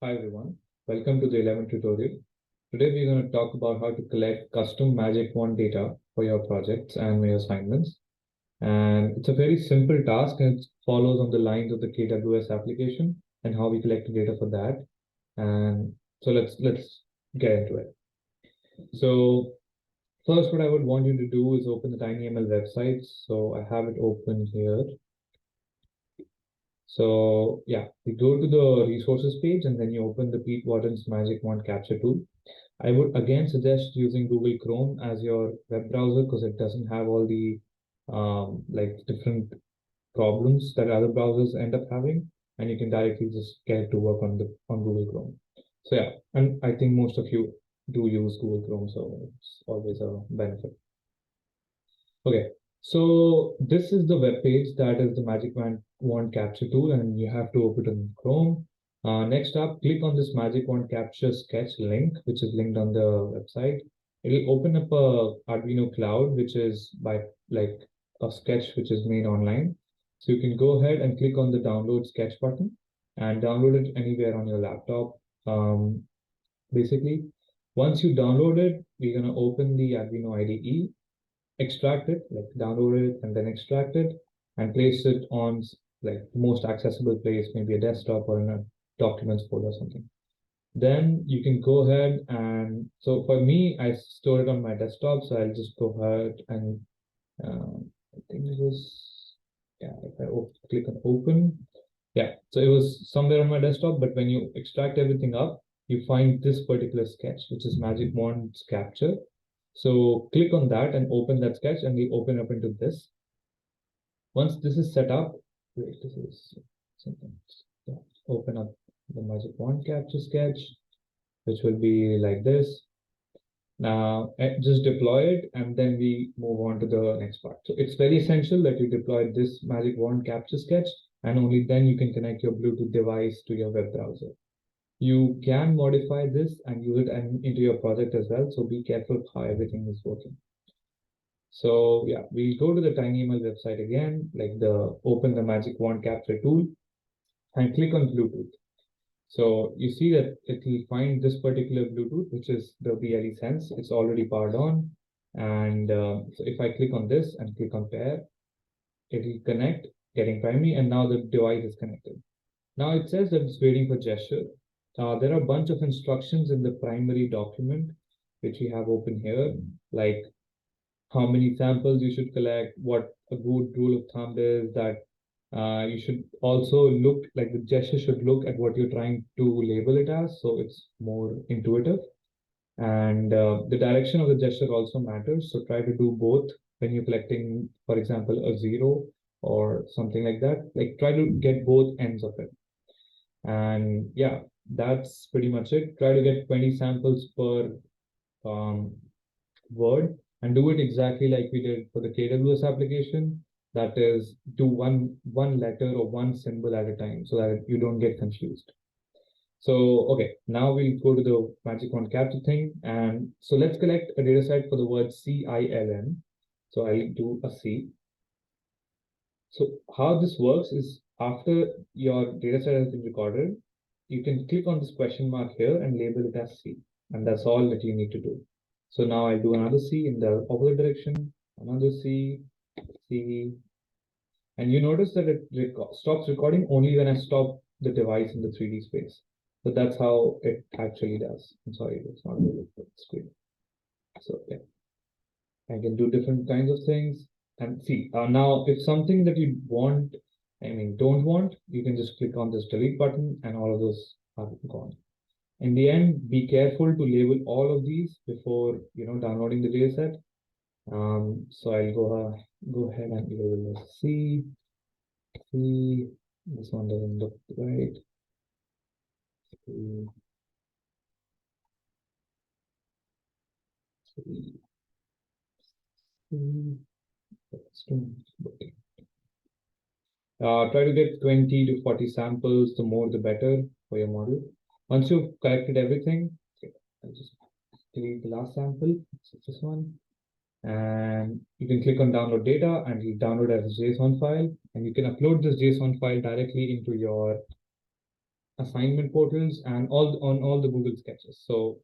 Hi everyone, welcome to the 11th tutorial. Today we're going to talk about how to collect custom Magic Wand data for your projects and your assignments. And it's a very simple task and it follows on the lines of the KWS application and how we collect the data for that. And so let's get into it. So first, what I would want you to do is open the TinyML website. So I have it open here. So yeah, you go to the resources page and then you open the Pete Warden's Magic Wand Capture tool. I would again suggest using Google Chrome as your web browser because it doesn't have all the like different problems that other browsers end up having, and you can directly just get it to work on Google Chrome. So yeah, and I think most of you do use Google Chrome, so it's always a benefit. Okay, so this is the web page that is the Magic Wand Capture tool, and you have to open it in Chrome. Next up, click on this Magic Wand Capture Sketch link, which is linked on the website. It'll open up a Arduino Cloud, which is by like a sketch which is made online. So you can go ahead and click on the download sketch button and download it anywhere on your laptop. Basically, once you download it, we're gonna open the Arduino IDE, extract it, like download it and then extract it and place it on like the most accessible place, maybe a desktop or in a documents folder or something. Then you can go ahead and so for me, I store it on my desktop. So I'll just go ahead and I think it was, yeah, if I click on open, yeah, so it was somewhere on my desktop, but when you extract everything up, you find this particular sketch, which is Magic Wand's Capture. So click on that and open that sketch and we open up into this. Once this is set up, wait, this is something. Yeah, open up the Magic Wand Capture sketch, which will be like this. Now just deploy it and then we move on to the next part. So it's very essential that you deploy this Magic Wand Capture sketch and only then you can connect your Bluetooth device to your web browser. You can modify this and use it into your project as well. So be careful how everything is working. So yeah, we'll go to the TinyML website again, like the open the Magic Wand Capture tool and click on Bluetooth. So you see that it will find this particular Bluetooth, which is the BLE Sense. It's already powered on. And so if I click on this and click on pair, it will connect, getting primary, and now the device is connected. Now it says that it's waiting for gesture. There are a bunch of instructions in the primary document, which we have open here, like how many samples you should collect, what a good rule of thumb is that you should also look like the gesture should look at what you're trying to label it as, so it's more intuitive. And the direction of the gesture also matters. So try to do both when you're collecting, for example, a zero or something like that. Like try to get both ends of it. And yeah, that's pretty much it. Try to get 20 samples per word and do it exactly like we did for the KWS application. That is, do one letter or one symbol at a time so that you don't get confused. So, okay, now we'll go to the Magic Wand Capture thing. And so let's collect a data set for the word CILN. So I'll do a C. So how this works is after your data set has been recorded, you can click on this question mark here and label it as C. And that's all that you need to do. So now I'll do another C in the opposite direction, another C, C. And you notice that it stops recording only when I stop the device in the 3D space. So that's how it actually does. I'm sorry, it's not really for the screen. So yeah, I can do different kinds of things. And see, now if something that you want, don't want, you can just click on this delete button and all of those are gone. In the end, be careful to label all of these before downloading the dataset. So I'll go ahead and label this C. This one doesn't look right. C, C, C. Try to get 20 to 40 samples, the more the better for your model. Once you've collected everything, okay, I'll just delete the last sample, so this one. And you can click on download data and you download as a JSON file, and you can upload this JSON file directly into your assignment portals, and all the Google sketches. So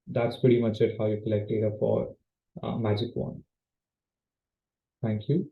that's pretty much it how you collect data for Magic Wand. Thank you.